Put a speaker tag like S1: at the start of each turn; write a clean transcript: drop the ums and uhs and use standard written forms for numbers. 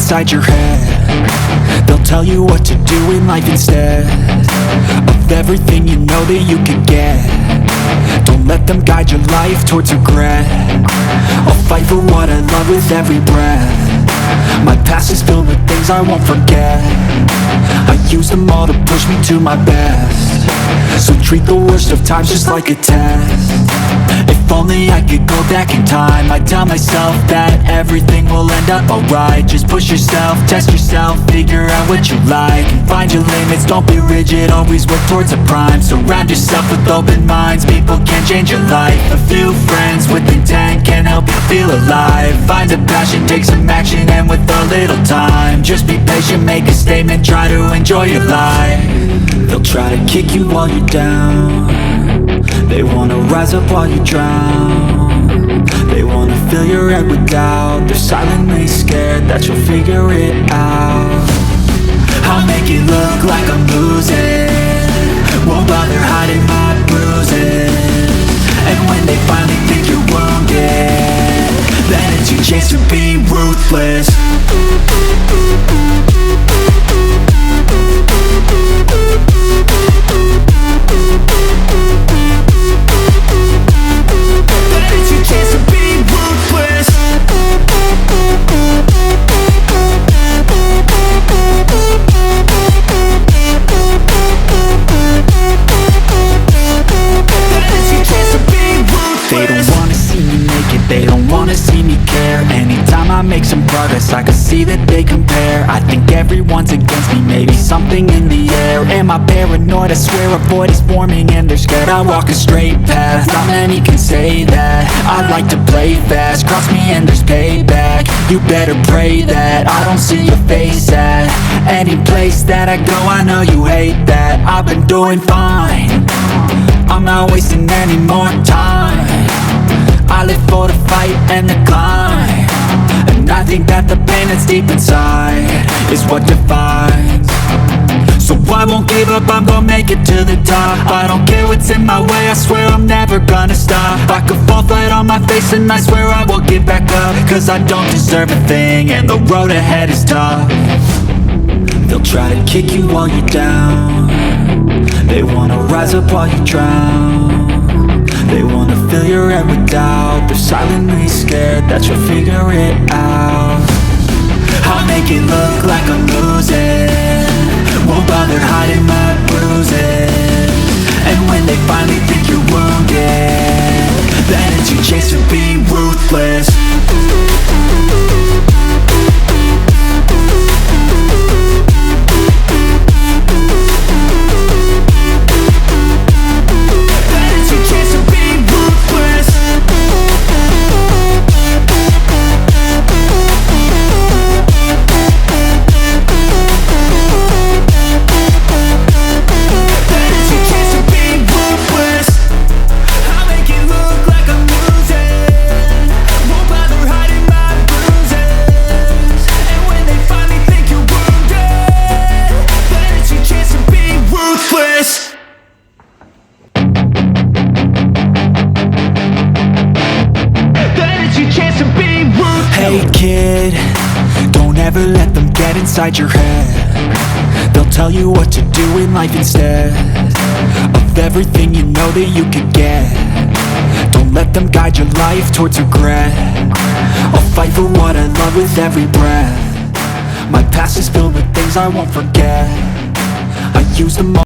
S1: inside your head. They'll tell you what to do in life instead of everything you know that you could get. Don't let them guide your life towards regret. I'll fight for what I love with every breath. My past is filled with things I won't forget. I use them all to push me to my best. So treat the worst of times just like a test. If only I could go back in time, I'd tell myself that everything will end up alright. Just push yourself, test yourself, figure out what you like, and find your limits, don't be rigid, always work towards a prime. Surround yourself with open minds, people can change your life. A few friends with intent can help you feel alive. Find a passion, take some action, and with a little time, just be patient, make a statement, try to enjoy your life. They'll try to kick you while you're down. They wanna rise up while you drown. They wanna fill your head with doubt. They're silently scared that you'll figure it out. I'll make it look like I'm losing, won't bother hiding my bruises. And when they finally think you're wounded, then it's your chance to be ruthless. They don't wanna see me care. Anytime I make some progress, I can see that they compare. I think everyone's against me, maybe something in the air. Am I paranoid? I swear a void is forming and they're scared. I walk a straight path, not many can say that. I like to play fast, cross me and there's payback. You better pray that I don't see your face at any place that I go. I know you hate that. I've been doing fine, I'm not wasting any more time. I live for the fight and the climb, and I think that the pain that's deep inside is what defines. So I won't give up, I'm gonna make it to the top. I don't care what's in my way, I swear I'm never gonna stop. I could fall flat on my face and I swear I will get back up, cause I don't deserve a thing and the road ahead is tough. They'll try to kick you while you're down. They wanna rise up while you drown. They wanna fill your head with doubt. They're silently scared that you'll figure it out. I'll make it look like I'm losing, won't bother hiding my bruises. And when they finally think you're wounded, then it's your chance to be ruthless. Hey kid, don't ever let them get inside your head. They'll tell you what to do in life instead of everything you know that you could get. Don't let them guide your life towards regret. I'll fight for what I love with every breath. My past is filled with things I won't forget. I use them all